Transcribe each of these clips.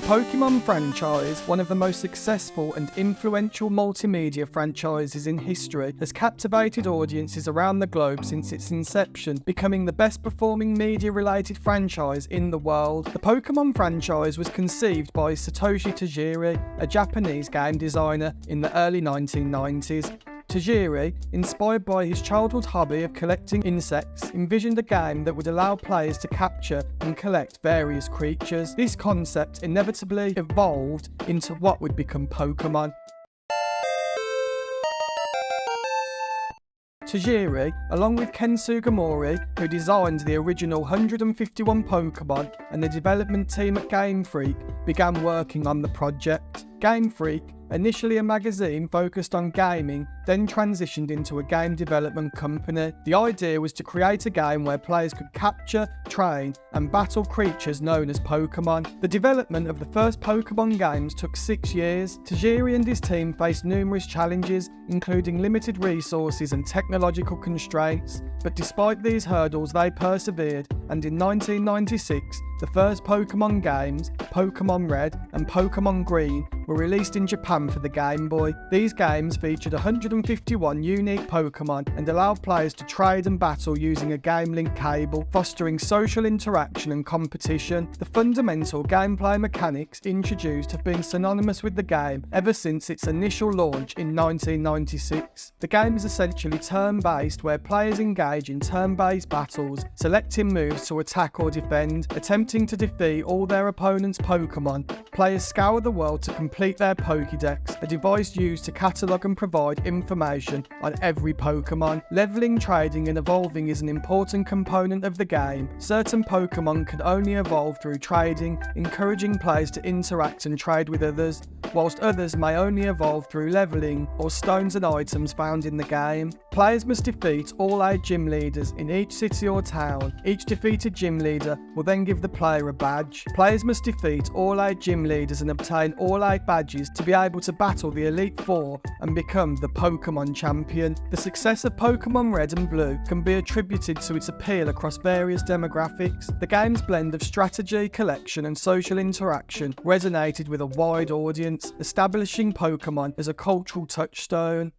Pokémon franchise, one of the most successful and influential multimedia franchises in history, has captivated audiences around the globe since its inception, becoming the best performing media-related franchise in the world. The Pokémon franchise was conceived by Satoshi Tajiri, a Japanese game designer in the early 1990s. Tajiri, inspired by his childhood hobby of collecting insects, envisioned a game that would allow players to capture and collect various creatures. This concept inevitably evolved into what would become Pokémon. Tajiri, along with Ken Sugimori, who designed the original 151 Pokémon, and the development team at Game Freak, began working on the project. Game Freak, initially a magazine focused on gaming, then transitioned into a game development company. The idea was to create a game where players could capture, train, and battle creatures known as Pokémon. The development of the first Pokémon games took 6 years. Tajiri and his team faced numerous challenges, including limited resources and technological constraints, but despite these hurdles they persevered, and in 1996, the first Pokémon games, Pokémon Red and Pokémon Green, were released in Japan for the Game Boy. These games featured 151 unique Pokémon and allowed players to trade and battle using a game link cable, fostering social interaction and competition. The fundamental gameplay mechanics introduced have been synonymous with the game ever since its initial launch in 1996. The game is essentially turn-based, where players engage in turn-based battles, selecting moves to attack or defend, attempting to defeat all their opponent's Pokémon. Players scour the world to complete their Pokédex, a device used to catalogue and provide information on every Pokémon. Leveling, trading and evolving is an important component of the game. Certain Pokémon can only evolve through trading, encouraging players to interact and trade with others, whilst others may only evolve through leveling or stones and items found in the game. Players must defeat all 8 gym leaders in each city or town. Each defeated gym leader will then give the player a badge. Players must defeat all 8 gym leaders and obtain all 8 badges to be able to battle the Elite Four and become the Pokémon champion. The success of Pokémon Red and Blue can be attributed to its appeal across various demographics. The game's blend of strategy, collection and social interaction resonated with a wide audience, establishing Pokémon as a cultural touchstone.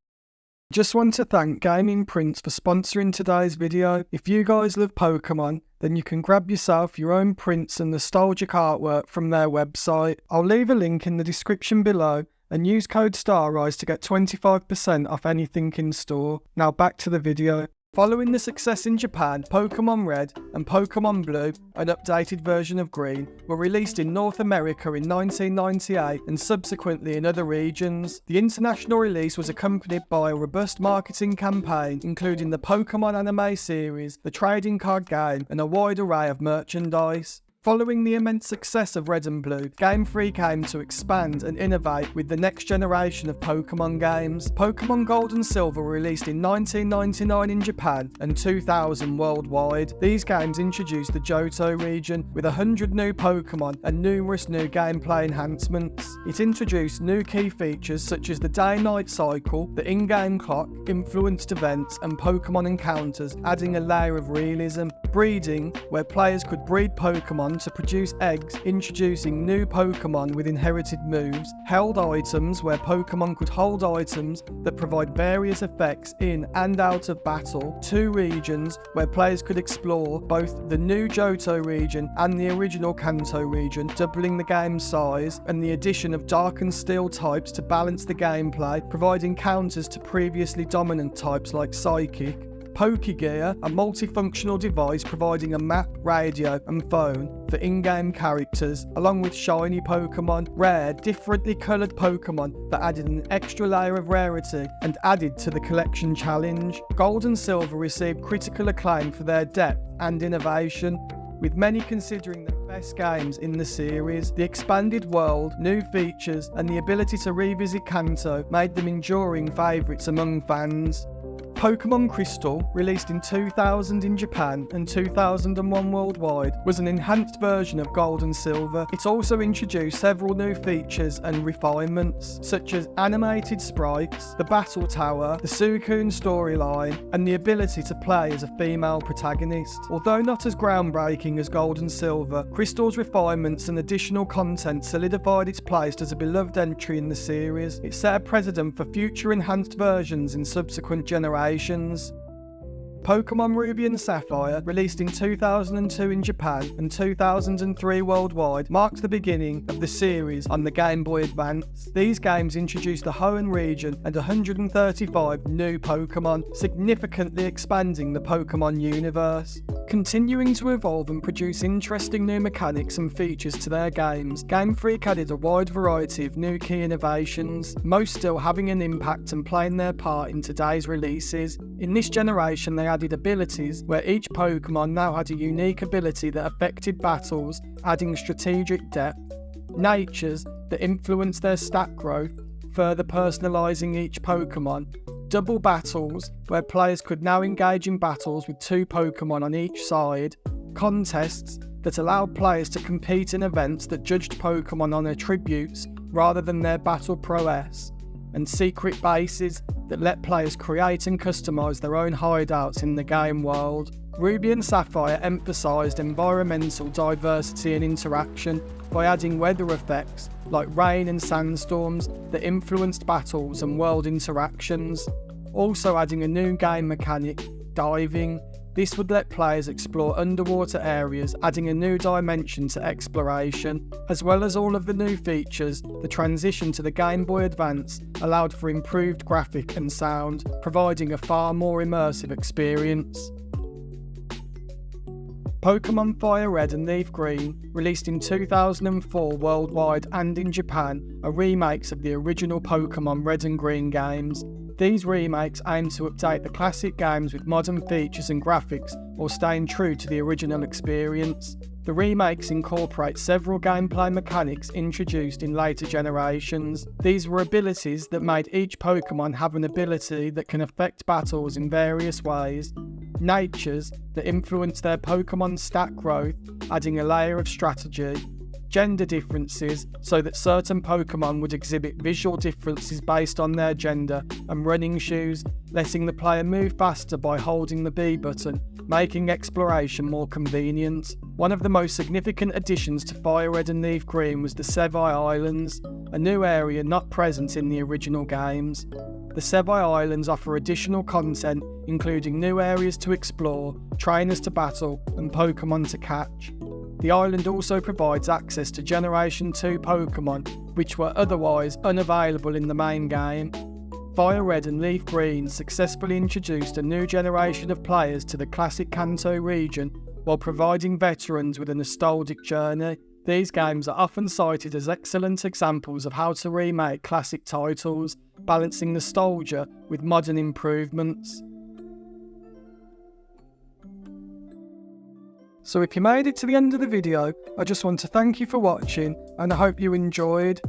Just want to thank Gaming Prints for sponsoring today's video. If you guys love Pokémon, then you can grab yourself your own prints and nostalgic artwork from their website. I'll leave a link in the description below and use code STARRISE to get 25% off anything in store. Now back to the video. Following the success in Japan, Pokémon Red and Pokémon Blue, an updated version of Green, were released in North America in 1998 and subsequently in other regions. The international release was accompanied by a robust marketing campaign, including the Pokémon anime series, the trading card game, and a wide array of merchandise. Following the immense success of Red and Blue, Game Freak aimed to expand and innovate with the next generation of Pokémon games. Pokémon Gold and Silver were released in 1999 in Japan and 2000 worldwide. These games introduced the Johto region with 100 new Pokémon and numerous new gameplay enhancements. It introduced new key features such as the day-night cycle, the in-game clock, influenced events and Pokémon encounters, adding a layer of realism. Breeding, where players could breed Pokémon to produce eggs, introducing new Pokémon with inherited moves. Held items, where Pokémon could hold items that provide various effects in and out of battle. 2 regions, where players could explore both the new Johto region and the original Kanto region, doubling the game's size, and the addition of Dark and Steel types to balance the gameplay, providing counters to previously dominant types like Psychic. Pokegear, a multifunctional device providing a map, radio and phone for in-game characters, along with shiny Pokémon, rare, differently coloured Pokémon that added an extra layer of rarity and added to the collection challenge. Gold and Silver received critical acclaim for their depth and innovation, with many considering the best games in the series. The expanded world, new features and the ability to revisit Kanto made them enduring favourites among fans. Pokémon Crystal, released in 2000 in Japan and 2001 worldwide, was an enhanced version of Gold and Silver. It also introduced several new features and refinements, such as animated sprites, the Battle Tower, the Suicune storyline, and the ability to play as a female protagonist. Although not as groundbreaking as Gold and Silver, Crystal's refinements and additional content solidified its place as a beloved entry in the series. It set a precedent for future enhanced versions in subsequent generations. Pokémon Ruby and Sapphire, released in 2002 in Japan and 2003 worldwide, marked the beginning of the series on the Game Boy Advance. These games introduced the Hoenn region and 135 new Pokémon, significantly expanding the Pokémon universe. Continuing to evolve and produce interesting new mechanics and features to their games, Game Freak added a wide variety of new key innovations, most still having an impact and playing their part in today's releases. In this generation, they added abilities where each Pokémon now had a unique ability that affected battles, adding strategic depth, natures that influenced their stat growth, further personalising each Pokémon, double battles where players could now engage in battles with 2 Pokémon on each side, contests that allowed players to compete in events that judged Pokémon on attributes rather than their battle prowess, and secret bases that let players create and customise their own hideouts in the game world. Ruby and Sapphire emphasised environmental diversity and interaction by adding weather effects like rain and sandstorms that influenced battles and world interactions. Also adding a new game mechanic, diving. This would let players explore underwater areas, adding a new dimension to exploration. As well as all of the new features, the transition to the Game Boy Advance allowed for improved graphic and sound, providing a far more immersive experience. Pokémon FireRed and LeafGreen, released in 2004 worldwide and in Japan, are remakes of the original Pokémon Red and Green games. These remakes aim to update the classic games with modern features and graphics while staying true to the original experience. The remakes incorporate several gameplay mechanics introduced in later generations. These were abilities that made each Pokémon have an ability that can affect battles in various ways, natures that influence their Pokémon's stat growth, adding a layer of strategy, gender differences so that certain Pokémon would exhibit visual differences based on their gender, and running shoes, letting the player move faster by holding the B button, making exploration more convenient. One of the most significant additions to FireRed and LeafGreen was the Saphire Islands, a new area not present in the original games. The Saphire Islands offer additional content, including new areas to explore, trainers to battle, and Pokémon to catch. The island also provides access to Generation 2 Pokémon, which were otherwise unavailable in the main game. FireRed and LeafGreen successfully introduced a new generation of players to the classic Kanto region, while providing veterans with a nostalgic journey. These games are often cited as excellent examples of how to remake classic titles, balancing nostalgia with modern improvements. So if you made it to the end of the video, I just want to thank you for watching, and I hope you enjoyed.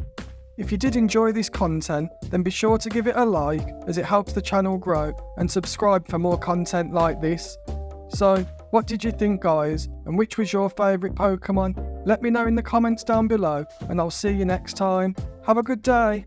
If you did enjoy this content, then be sure to give it a like, as it helps the channel grow, and subscribe for more content like this. So, what did you think, guys, and which was your favourite Pokemon? Let me know in the comments down below, and I'll see you next time. Have a good day.